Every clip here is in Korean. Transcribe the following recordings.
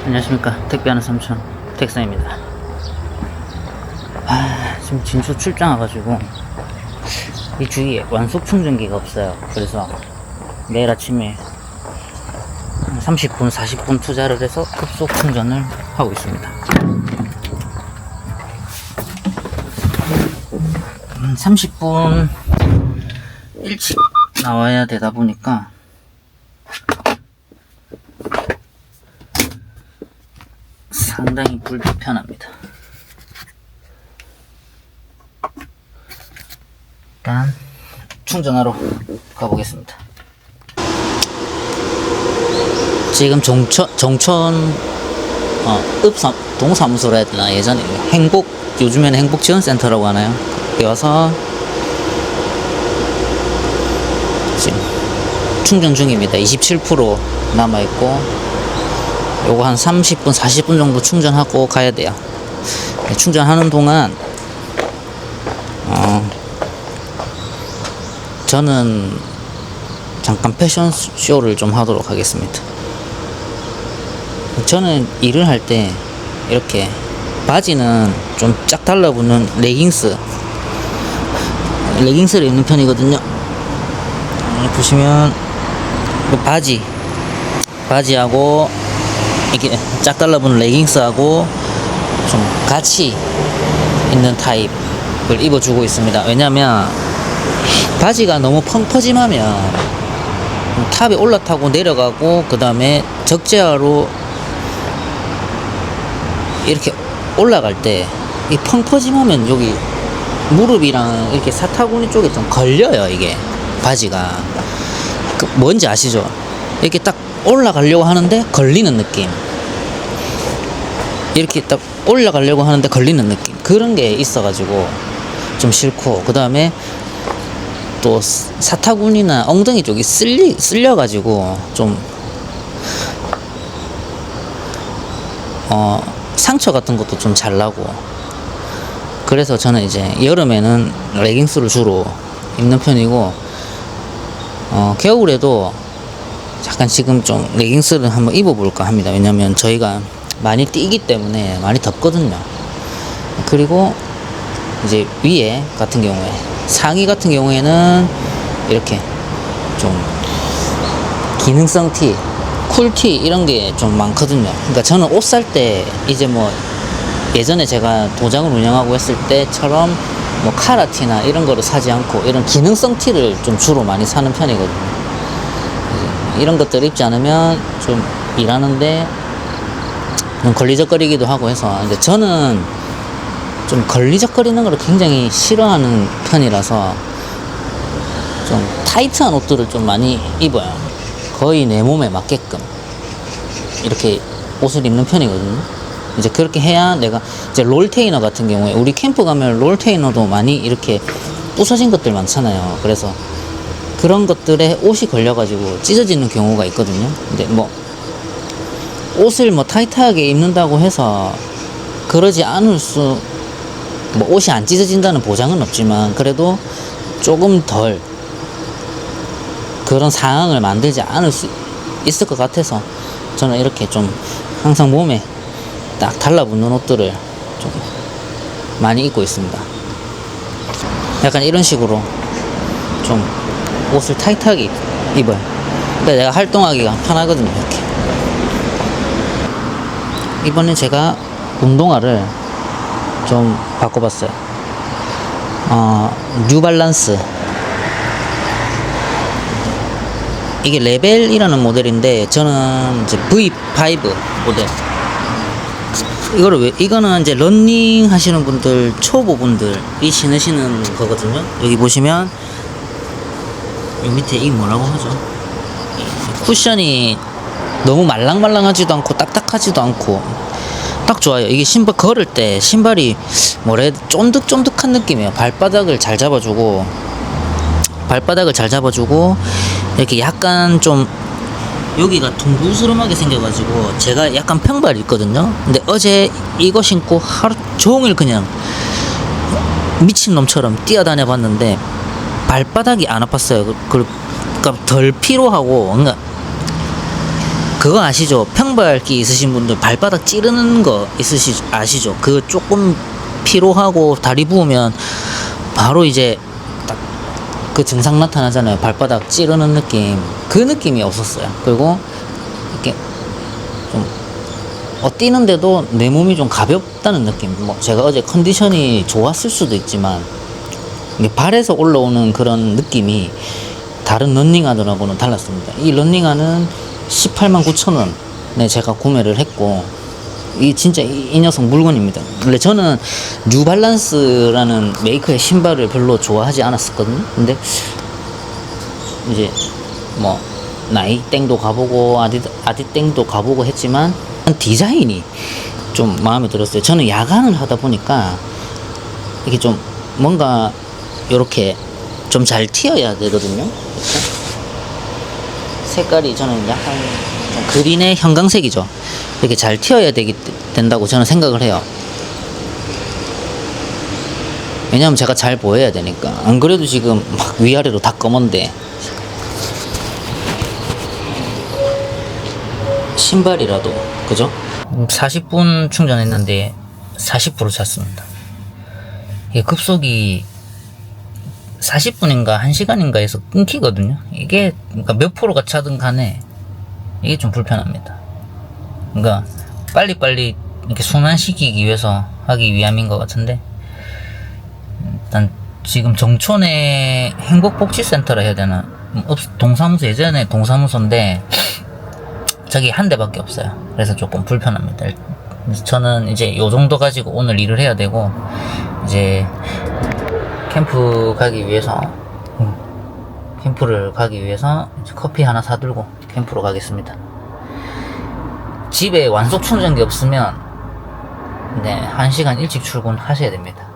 안녕하십니까. 택배하는 삼촌 택사입니다. 지금 진수 출장 와가지고 이 주위에 완속 충전기가 없어요. 그래서 내일 아침에 30분 40분 투자를 해서 급속 충전을 하고 있습니다. 30분 일찍 나와야 되다 보니까 상당히 불편합니다. 일단 충전하러 가보겠습니다. 지금 정천 동사무소라 해야 되나? 예전에 요즘에는 행복지원센터라고 하나요? 여기 와서 지금 충전 중입니다. 27% 남아있고 요거 한 30분 40분 정도 충전하고 가야 돼요. 충전하는 동안 저는 잠깐 패션쇼를 좀 하도록 하겠습니다. 저는 일을 할 때 이렇게 바지는 좀 쫙 달라붙는 레깅스를 입는 편이거든요. 보시면 바지하고 이렇게 쫙 달라붙는 레깅스하고 좀 같이 있는 타입을 입어주고 있습니다. 왜냐면 바지가 너무 펑퍼짐하면 탑에 올라타고 내려가고 그 다음에 적재하로 이렇게 올라갈 때 이 펑퍼짐하면 여기 무릎이랑 이렇게 사타구니 쪽에 좀 걸려요. 이게 바지가 뭔지 아시죠? 이렇게 딱 올라가려고 하는데 걸리는 느낌, 이렇게 딱 올라가려고 하는데 걸리는 느낌, 그런 게 있어가지고 좀 싫고, 그 다음에 또 사타구니나 엉덩이 쪽이 쓸려가지고 좀 상처 같은 것도 좀 잘 나고, 그래서 저는 이제 여름에는 레깅스를 주로 입는 편이고, 겨울에도 약간 지금 좀 레깅스를 한번 입어볼까 합니다. 왜냐면 저희가 많이 뛰기 때문에 많이 덥거든요. 그리고 이제 위에 같은 경우에, 상의 같은 경우에는 이렇게 좀 기능성 티, 쿨티 이런 게 좀 많거든요. 그러니까 저는 옷 살 때 이제 뭐 예전에 제가 도장을 운영하고 했을 때처럼 뭐 카라티나 이런 거를 사지 않고 이런 기능성 티를 좀 주로 많이 사는 편이거든요. 이런 것들을 입지 않으면 좀 일하는데 좀 걸리적거리기도 하고 해서, 근데 저는 좀 걸리적거리는 걸 굉장히 싫어하는 편이라서 좀 타이트한 옷들을 좀 많이 입어요. 거의 내 몸에 맞게끔 이렇게 옷을 입는 편이거든요. 이제 그렇게 해야 내가 이제 롤테이너 같은 경우에, 우리 캠프 가면 롤테이너도 많이 이렇게 부서진 것들 많잖아요. 그래서 그런 것들에 옷이 걸려가지고 찢어지는 경우가 있거든요. 근데 뭐 옷을 뭐 타이트하게 입는다고 해서 그러지 않을 뭐 옷이 안 찢어진다는 보장은 없지만 그래도 조금 덜 그런 상황을 만들지 않을 수 있을 것 같아서 저는 이렇게 좀 항상 몸에 딱 달라붙는 옷들을 좀 많이 입고 있습니다. 약간 이런 식으로 좀 옷을 타이트하게 입어요. 근데 내가 활동하기가 편하거든요. 이렇게. 이번에 제가 운동화를 좀 바꿔봤어요. 뉴발란스, 이게 레벨이라는 모델인데 저는 이제 V5 모델. 이거는 이제 러닝 하시는 분들, 초보분들이 신으시는 거거든요. 여기 보시면 요 밑에 이 뭐라고 하죠? 쿠션이 너무 말랑말랑하지도 않고 딱딱하지도 않고 딱 좋아요. 이게 신발 걸을 때 신발이 쫀득쫀득한 느낌이에요. 발바닥을 잘 잡아주고 이렇게 약간 좀 여기가 둥그스름하게 생겨가지고, 제가 약간 평발이 있거든요. 근데 어제 이거 신고 하루 종일 그냥 미친놈처럼 뛰어다녀 봤는데 발바닥이 안 아팠어요. 그러니까 덜 피로하고, 그러니까 그거 아시죠? 평발기 있으신 분들 발바닥 찌르는 거 아시죠? 그거 조금 피로하고 다리 부으면 바로 이제 딱 그 증상 나타나잖아요. 발바닥 찌르는 느낌. 그 느낌이 없었어요. 그리고 이렇게 좀 뛰는데도 내 몸이 좀 가볍다는 느낌. 뭐 제가 어제 컨디션이 좋았을 수도 있지만 발에서 올라오는 그런 느낌이 다른 런닝화들하고는 달랐습니다. 이 런닝화는 189,000원에 제가 구매를 했고, 진짜 이 녀석 물건입니다. 원래 저는 뉴발란스라는 메이커의 신발을 별로 좋아하지 않았었거든요. 근데 이제 뭐 나이땡도 가보고 아디땡도 가보고 했지만 디자인이 좀 마음에 들었어요. 저는 야간을 하다 보니까 이게 좀 뭔가 요렇게 좀 잘 튀어야 되거든요. 색깔이 저는 약간 좀 그린의 형광색이죠. 이렇게 잘 튀어야 된다고 저는 생각을 해요. 왜냐면 제가 잘 보여야 되니까. 안 그래도 지금 막 위아래로 다 검은데, 신발이라도 그죠? 40분 충전했는데 40% 찼습니다. 이게 급속이 40분인가 1시간인가에서 끊기거든요. 이게 그러니까 몇 프로가 차든 간에 이게 좀 불편합니다. 그러니까 빨리빨리 이렇게 순환시키기 위해서 하기 위함인 것 같은데, 일단 지금 정촌에 행복복지센터라 해야 되나, 동사무소, 예전에 동사무소인데 저기 한 대밖에 없어요. 그래서 조금 불편합니다. 저는 이제 요 정도 가지고 오늘 일을 해야 되고, 이제 캠프를 가기 위해서 커피 하나 사들고 캠프로 가겠습니다. 집에 완속 충전기 없으면 1시간 일찍 출근하셔야 됩니다.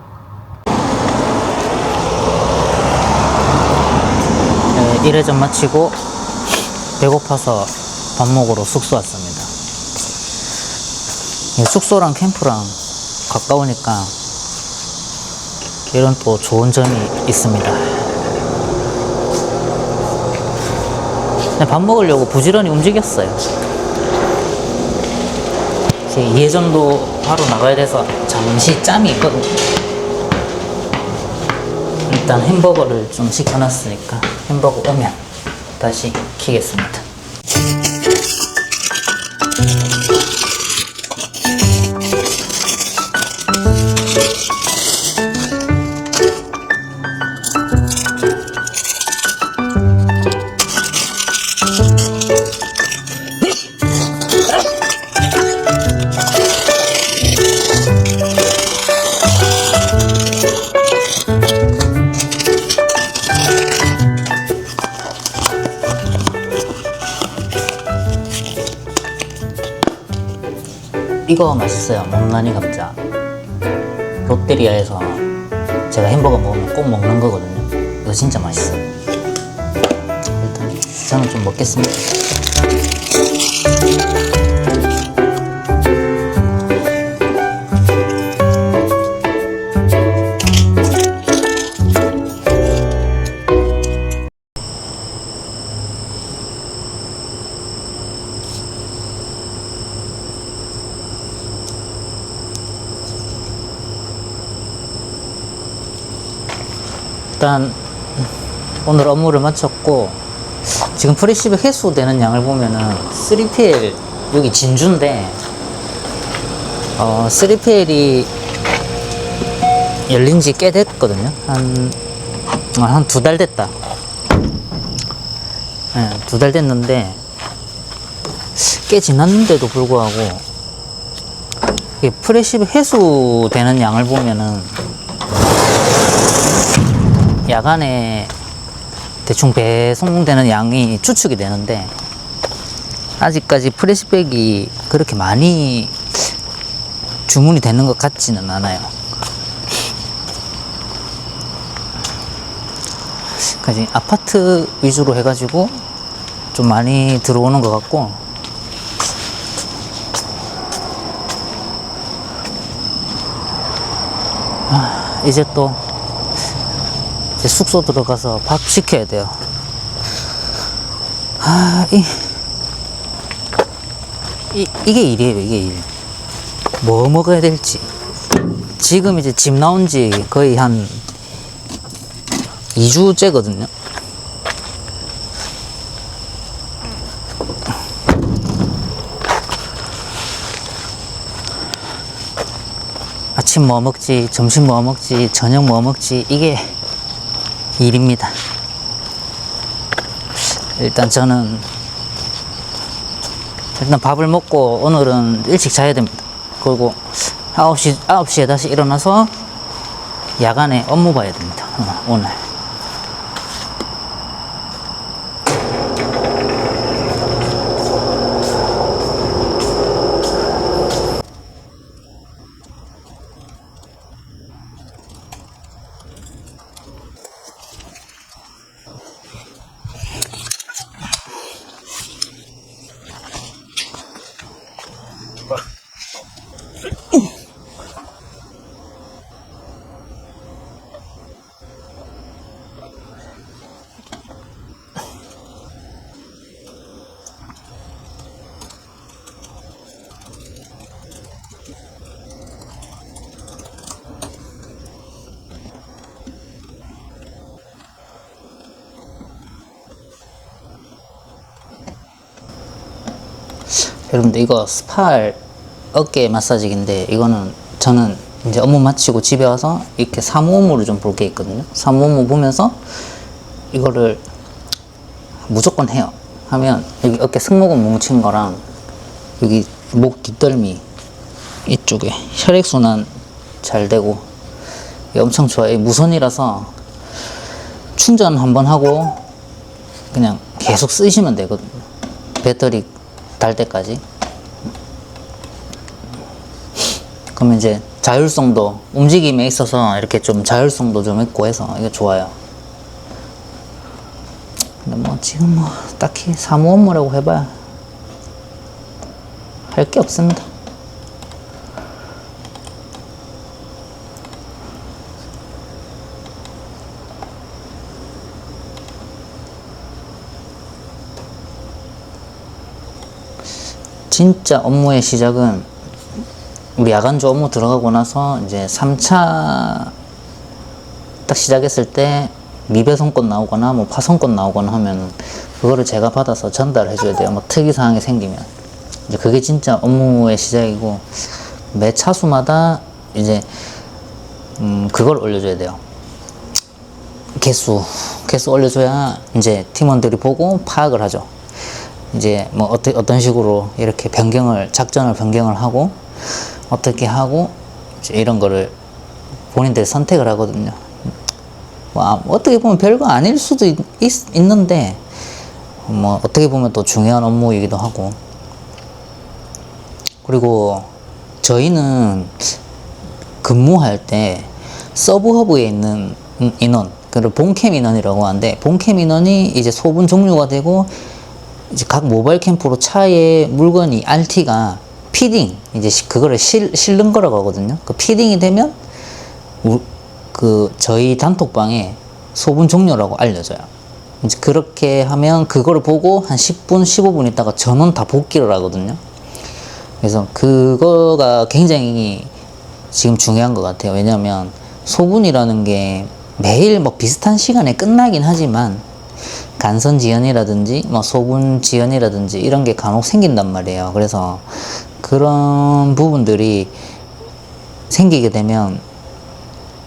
네, 1회전 마치고 배고파서 밥 먹으러 숙소 왔습니다. 숙소랑 캠프랑 가까우니까 이런 또 좋은 점이 있습니다. 밥 먹으려고 부지런히 움직였어요. 이제 2회전도 바로 나가야 돼서 잠시 짬이 있거든요. 일단 햄버거를 좀 시켜놨으니까 햄버거 오면 다시 키겠습니다. 이거 맛있어요. 몽나니 감자. 롯데리아에서 제가 햄버거 먹으면 꼭 먹는 거거든요. 이거 진짜 맛있어요. 일단 저는 좀 먹겠습니다. 일단 오늘 업무를 마쳤고, 지금 프레시백 회수되는 양을 보면은 3PL 여기 진주인데 3PL이 열린 지 꽤 됐거든요. 한 2달 됐다. 네, 2달 됐는데 꽤 지났는데도 불구하고 이게 프레시백 회수되는 양을 보면은 야간에 대충 배송되는 양이 추측이 되는데, 아직까지 프레시백이 그렇게 많이 주문이 되는 것 같지는 않아요. 그러니까 아파트 위주로 해가지고 좀 많이 들어오는 것 같고, 이제 또 숙소 들어가서 밥 시켜야 돼요. 이게 일이에요, 이게 일. 뭐 먹어야 될지. 지금 이제 집 나온 지 거의 한 2주째거든요. 아침 뭐 먹지, 점심 뭐 먹지, 저녁 뭐 먹지, 이게 일입니다. 일단 저는 밥을 먹고 오늘은 일찍 자야 됩니다. 그리고 9시에 다시 일어나서 야간에 업무 봐야 됩니다. 오늘. 여러분들 이거 스팔 어깨 마사지기인데 이거는 저는 이제 업무 마치고 집에 와서 이렇게 사무 업무를 좀 볼 게 있거든요. 사무 업무 보면서 이거를 무조건 해요. 하면 여기 어깨 승모근 뭉친 거랑 여기 목 뒷덜미 이쪽에 혈액순환 잘 되고 엄청 좋아요. 무선이라서 충전 한번 하고 그냥 계속 쓰시면 되거든요. 배터리 달 때까지. 그러면 이제 자율성도, 움직임에 있어서 이렇게 좀 자율성도 좀 있고 해서 이거 좋아요. 근데 뭐 지금 뭐 딱히 사무 업무라고 해봐야 할 게 없습니다. 진짜 업무의 시작은 우리 야간조 업무 들어가고 나서 이제 3차 딱 시작했을 때 미배송권 나오거나 뭐 파송권 나오거나 하면 그거를 제가 받아서 전달해 줘야 돼요. 뭐 특이사항이 생기면. 이제 그게 진짜 업무의 시작이고 매 차수마다 이제 그걸 올려줘야 돼요. 개수 올려줘야 이제 팀원들이 보고 파악을 하죠. 이제 뭐 어떤 식으로 이렇게 작전을 변경을 하고 어떻게 하고 이제 이런 거를 본인들이 선택을 하거든요. 뭐 어떻게 보면 별거 아닐 수도 있는데 뭐 어떻게 보면 또 중요한 업무이기도 하고. 그리고 저희는 근무할 때 서브허브에 있는 인원, 그걸 본캠 인원이라고 하는데, 본캠 인원이 이제 소분 종료가 되고 이제 각 모바일 캠프로 차에 물건이 RT가 피딩, 이제 그거를 실는 거라고 하거든요. 그 피딩이 되면 저희 단톡방에 소분 종료라고 알려져요. 이제 그렇게 하면 그거를 보고 한 10분, 15분 있다가 전원 다 복귀를 하거든요. 그래서 그거가 굉장히 지금 중요한 것 같아요. 왜냐면 소분이라는 게 매일 뭐 비슷한 시간에 끝나긴 하지만 간선 지연이라든지 뭐 소분 지연이라든지 이런 게 간혹 생긴단 말이에요. 그래서 그런 부분들이 생기게 되면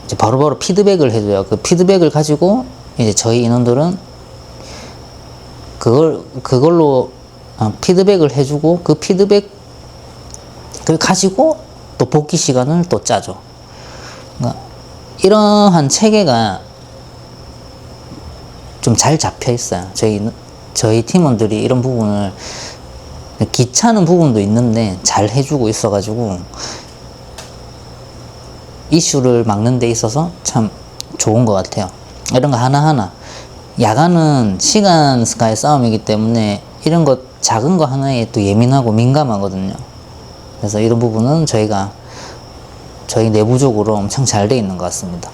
이제 바로바로 피드백을 해줘요. 그 피드백을 가지고 이제 저희 인원들은 그걸로 피드백을 해주고 그 피드백을 가지고 또 복귀 시간을 또 짜죠. 그러니까 이러한 체계가 좀 잘 잡혀 있어요. 저희 팀원들이 이런 부분을, 귀찮은 부분도 있는데 잘 해주고 있어가지고 이슈를 막는 데 있어서 참 좋은 것 같아요. 이런 거 하나하나. 야간은 시간과의 싸움이기 때문에 이런 것, 작은 거 하나에 또 예민하고 민감하거든요. 그래서 이런 부분은 저희 내부적으로 엄청 잘 돼 있는 것 같습니다.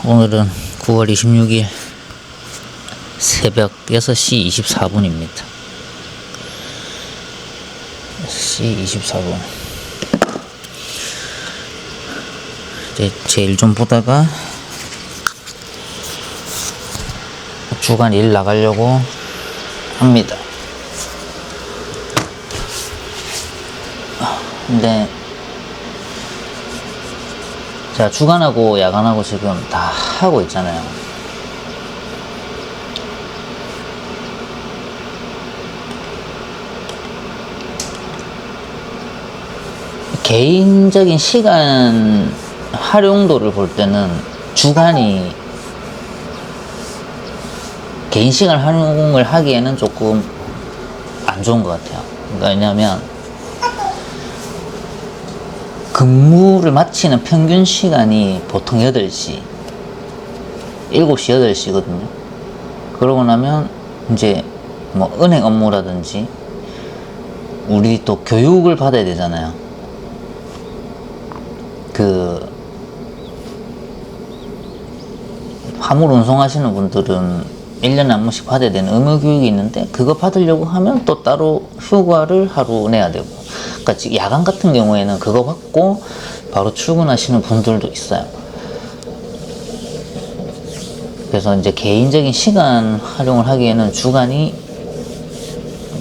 오늘은 9월 26일 새벽 6시 24분입니다. 6시 24분. 이제 제 일 좀 보다가 주간 일 나가려고 합니다. 근데 제가 주간하고 야간하고 지금 다 하고 있잖아요. 개인적인 시간 활용도를 볼 때는 주간이 개인 시간 활용을 하기에는 조금 안 좋은 것 같아요. 그러니까 왜냐면 근무를 마치는 평균 시간이 보통 8시 7시 8시거든요 그러고 나면 이제 뭐 은행 업무라든지 우리 또 교육을 받아야 되잖아요. 그 화물 운송하시는 분들은 1년에 한 번씩 받아야 되는 의무교육이 있는데 그거 받으려고 하면 또 따로 휴가를 하루 내야 되고, 그러니까 야간 같은 경우에는 그거 받고 바로 출근하시는 분들도 있어요. 그래서 이제 개인적인 시간 활용을 하기에는 주간이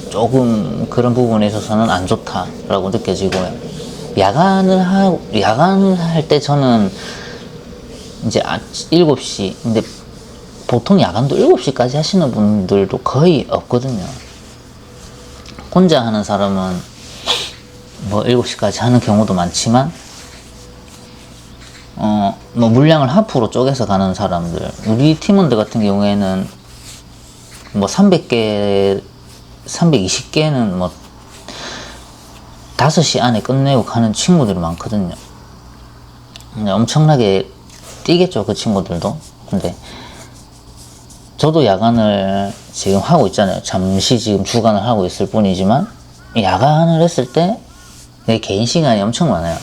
조금 그런 부분에 있어서는 안 좋다라고 느껴지고요. 야간을 할 때 저는 이제 7시, 근데 보통 야간도 7시까지 하시는 분들도 거의 없거든요. 혼자 하는 사람은 뭐 7시까지 하는 경우도 많지만, 뭐 물량을 하프로 쪼개서 가는 사람들, 우리 팀원들 같은 경우에는 뭐 300개, 320개는 뭐 5시 안에 끝내고 가는 친구들이 많거든요. 엄청나게 뛰겠죠, 그 친구들도. 근데 저도 야간을 지금 하고 있잖아요. 잠시 지금 주간을 하고 있을 뿐이지만 야간을 했을 때 내 개인 시간이 엄청 많아요.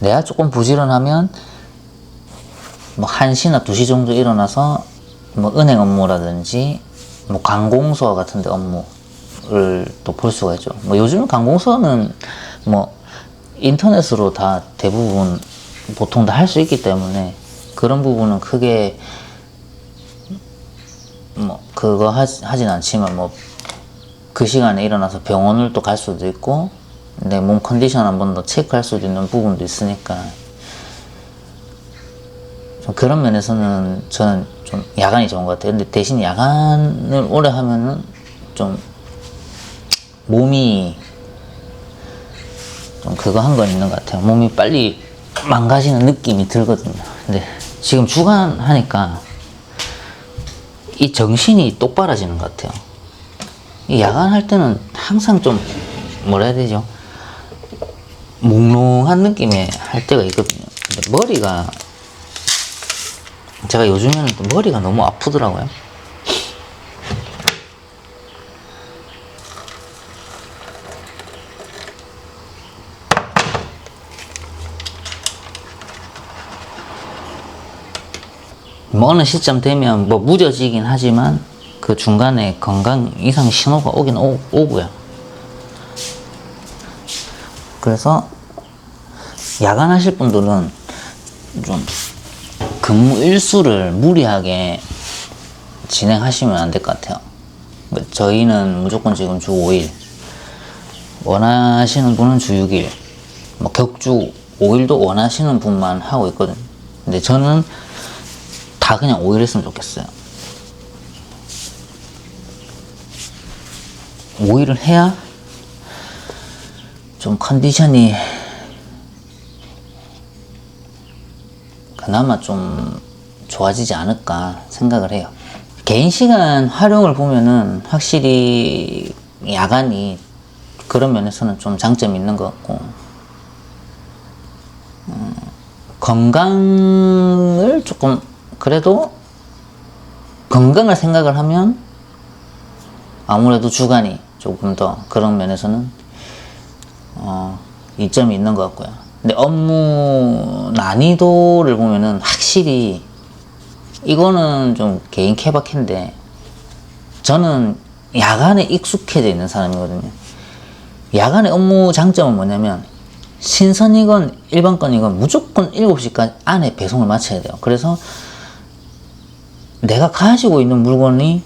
내가 조금 부지런하면 뭐 1시나 2시 정도 일어나서 뭐 은행 업무라든지 뭐 관공서 같은 데 업무를 또 볼 수가 있죠. 뭐 요즘 관공서는 뭐 인터넷으로 다 대부분 보통 다 할 수 있기 때문에 그런 부분은 크게 뭐 그거 하진 않지만 뭐 그 시간에 일어나서 병원을 또 갈 수도 있고 내 몸 컨디션 한 번 더 체크할 수도 있는 부분도 있으니까 좀 그런 면에서는 저는 좀 야간이 좋은 것 같아요. 근데 대신 야간을 오래 하면은 좀 몸이 좀 그거 한 건 있는 것 같아요. 몸이 빨리 망가지는 느낌이 들거든요. 근데 지금 주간 하니까 이 정신이 똑바라지는 것 같아요. 이 야간 할 때는 항상 좀 뭐라 해야 되죠? 몽롱한 느낌의 할 때가 있거든요. 근데 머리가 제가 요즘에는 또 머리가 너무 아프더라고요. 뭐 어느 시점 되면 뭐 무뎌지긴 하지만 그 중간에 건강 이상 신호가 오긴 오고요. 그래서 야간 하실 분들은 좀 근무 일수를 무리하게 진행하시면 안 될 것 같아요. 저희는 무조건 지금 주 5일, 원하시는 분은 주 6일, 뭐 격주 5일도 원하시는 분만 하고 있거든요. 근데 저는 다 그냥 5일 했으면 좋겠어요. 5일을 해야 좀 컨디션이 그나마 좀 좋아지지 않을까 생각을 해요. 개인 시간 활용을 보면은 확실히 야간이 그런 면에서는 좀 장점이 있는 것 같고, 건강을 조금 그래도 건강을 생각을 하면 아무래도 주간이 조금 더 그런 면에서는 이점이 있는 것 같고요. 근데 업무 난이도를 보면은 확실히 이거는 좀 개인 케바케인데, 저는 야간에 익숙해져 있는 사람이거든요. 야간의 업무 장점은 뭐냐면, 신선이건 일반건이건 무조건 7시까지 안에 배송을 마쳐야 돼요. 그래서 내가 가지고 있는 물건이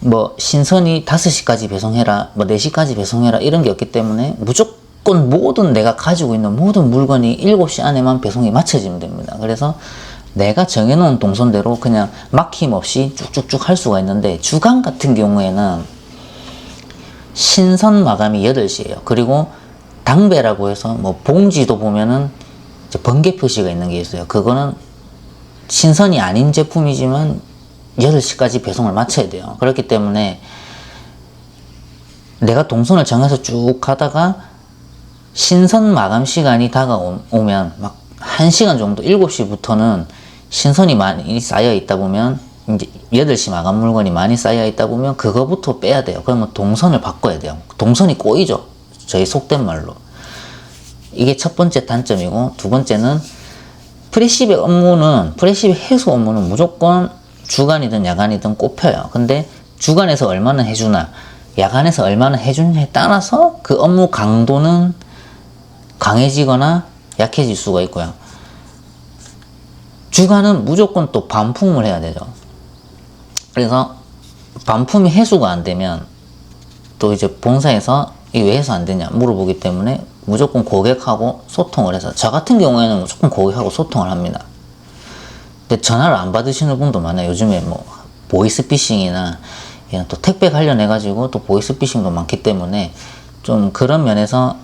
뭐 신선이 5시까지 배송해라, 뭐 4시까지 배송해라 이런 게 없기 때문에 무조건 모든 내가 가지고 있는 모든 물건이 7시 안에만 배송이 마쳐지면 됩니다. 그래서 내가 정해놓은 동선대로 그냥 막힘없이 쭉쭉쭉 할 수가 있는데, 주간 같은 경우에는 신선 마감이 8시예요. 그리고 당배라고 해서 뭐 봉지도 보면은 이제 번개 표시가 있는 게 있어요. 그거는 신선이 아닌 제품이지만 8시까지 배송을 마쳐야 돼요. 그렇기 때문에 내가 동선을 정해서 쭉 가다가 신선 마감 시간이 다가오면 막 1시간 정도, 7시부터는 신선이 많이 쌓여 있다 보면, 이제 8시 마감 물건이 많이 쌓여 있다 보면 그거부터 빼야 돼요. 그러면 동선을 바꿔야 돼요. 동선이 꼬이죠. 저희 속된 말로. 이게 첫 번째 단점이고, 두 번째는 프레시백 업무는, 프레시백 해소 업무는 무조건 주간이든 야간이든 꼽혀요. 근데 주간에서 얼마나 해주나, 야간에서 얼마나 해주냐에 따라서 그 업무 강도는 강해지거나 약해질 수가 있고요. 주간은 무조건 또 반품을 해야 되죠. 그래서 반품이 해소가 안 되면 또 이제 본사에서 이게 왜 해소 안 되냐 물어보기 때문에 무조건 고객하고 소통을 해서, 저 같은 경우에는 무조건 고객하고 소통을 합니다. 근데 전화를 안 받으시는 분도 많아요. 요즘에 뭐 보이스피싱이나 또 택배 관련해 가지고 또 보이스피싱도 많기 때문에 좀 그런 면에서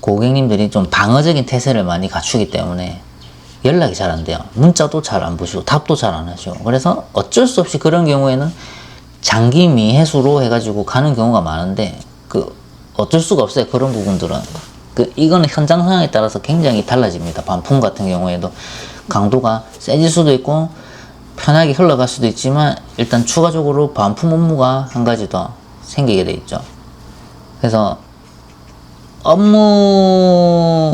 고객님들이 좀 방어적인 태세를 많이 갖추기 때문에 연락이 잘 안 돼요. 문자도 잘 안 보시고 답도 잘 안 하시고. 그래서 어쩔 수 없이 그런 경우에는 장기 미해수로 해가지고 가는 경우가 많은데, 그 어쩔 수가 없어요. 그런 부분들은 이거는 현장 상황에 따라서 굉장히 달라집니다. 반품 같은 경우에도 강도가 세질 수도 있고 편하게 흘러갈 수도 있지만, 일단 추가적으로 반품 업무가 한 가지 더 생기게 돼 있죠. 그래서 업무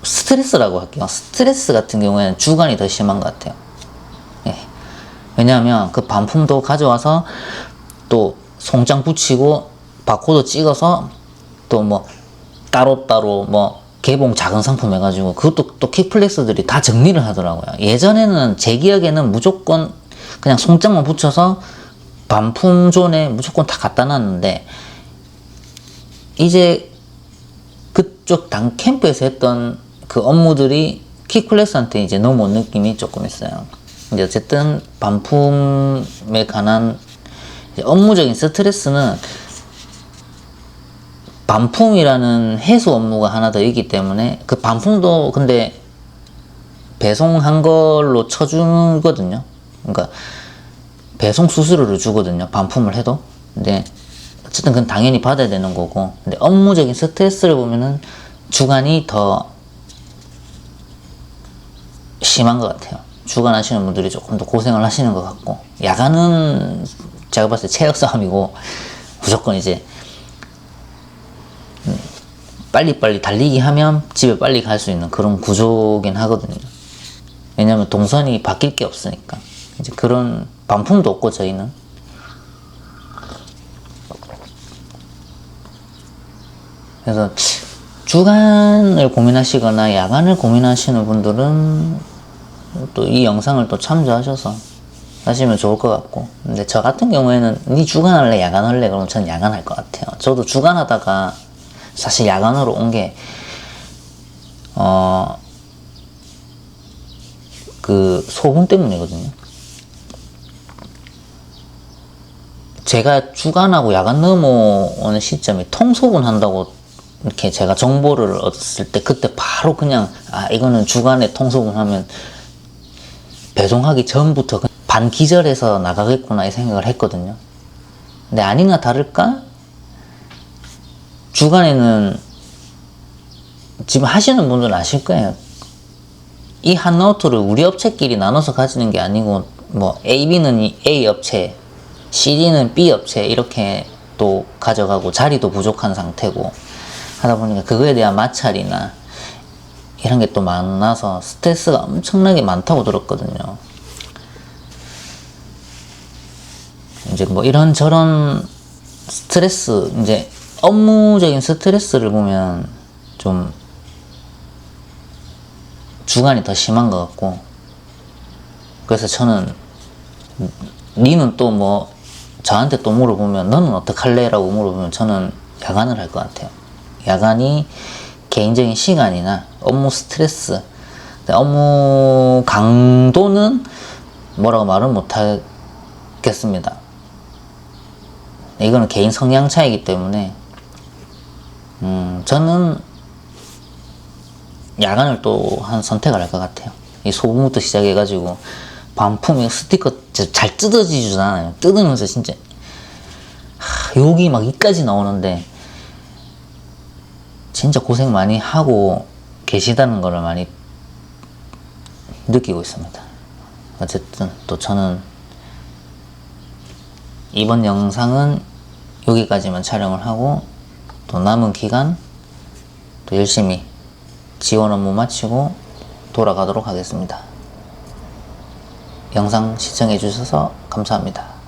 스트레스라고 할게요. 스트레스 같은 경우에는 주간이 더 심한 것 같아요. 예. 왜냐하면 그 반품도 가져와서 또 송장 붙이고 바코드 찍어서 또 뭐 따로따로 뭐 개봉 작은 상품 해가지고 그것도 또 킥플렉스들이 다 정리를 하더라고요. 예전에는 제 기억에는 무조건 그냥 송장만 붙여서 반품존에 무조건 다 갖다 놨는데, 이제 그쪽 당 캠프에서 했던 그 업무들이 킥플렉스한테 이제 넘어온 느낌이 조금 있어요. 근데 어쨌든 반품에 관한 업무적인 스트레스는 반품이라는 해소 업무가 하나 더 있기 때문에, 그 반품도 근데 배송한 걸로 쳐주거든요. 그러니까 배송 수수료를 주거든요. 반품을 해도. 근데 어쨌든 그건 당연히 받아야 되는 거고, 근데 업무적인 스트레스를 보면은 주간이 더 심한 것 같아요. 주간 하시는 분들이 조금 더 고생을 하시는 것 같고, 야간은 제가 봤을 때 체력 싸움이고 무조건 이제 빨리빨리 달리기 하면 집에 빨리 갈 수 있는 그런 구조긴 하거든요. 왜냐면 동선이 바뀔 게 없으니까. 이제 그런 반품도 없고 저희는. 그래서 주간을 고민하시거나 야간을 고민하시는 분들은 또 이 영상을 또 참조하셔서 하시면 좋을 것 같고, 근데 저 같은 경우에는 니 주간 할래 야간 할래 그러면 전 야간 할 것 같아요. 저도 주간 하다가 사실 야간으로 온 게 그 소분 때문이거든요. 제가 주간하고 야간 넘어오는 시점이 통소분 한다고 이렇게 제가 정보를 얻었을 때, 그때 바로 그냥 이거는 주간에 통소분 하면 배송하기 전부터 반기절해서 나가겠구나 이 생각을 했거든요. 근데 아니나 다를까 주간에는 지금 하시는 분들은 아실 거예요. 이 한 노트를 우리 업체끼리 나눠서 가지는 게 아니고, 뭐 AB는 A 업체, CD는 B 업체 이렇게 또 가져가고 자리도 부족한 상태고 하다 보니까 그거에 대한 마찰이나 이런 게 또 많아서 스트레스가 엄청나게 많다고 들었거든요. 이제 뭐 이런저런 스트레스, 이제 업무적인 스트레스를 보면 좀 주관이 더 심한 것 같고, 그래서 저는 니는 또 뭐 저한테 또 물어보면 너는 어떡할래? 라고 물어보면 저는 야간을 할 것 같아요. 야간이 개인적인 시간이나 업무 스트레스, 업무 강도는 뭐라고 말은 못 하겠습니다. 이거는 개인 성향 차이기 때문에 저는 야간을 또 한 선택을 할 것 같아요. 이 소금부터 시작해가지고 반품 스티커 잘 뜯어지지도 않아요. 뜯으면서 진짜 욕이 막 이까지 나오는데 진짜 고생 많이 하고 계시다는 거를 많이 느끼고 있습니다. 어쨌든 또 저는 이번 영상은 여기까지만 촬영을 하고 또 남은 기간 또 열심히 지원 업무 마치고 돌아가도록 하겠습니다. 영상 시청해 주셔서 감사합니다.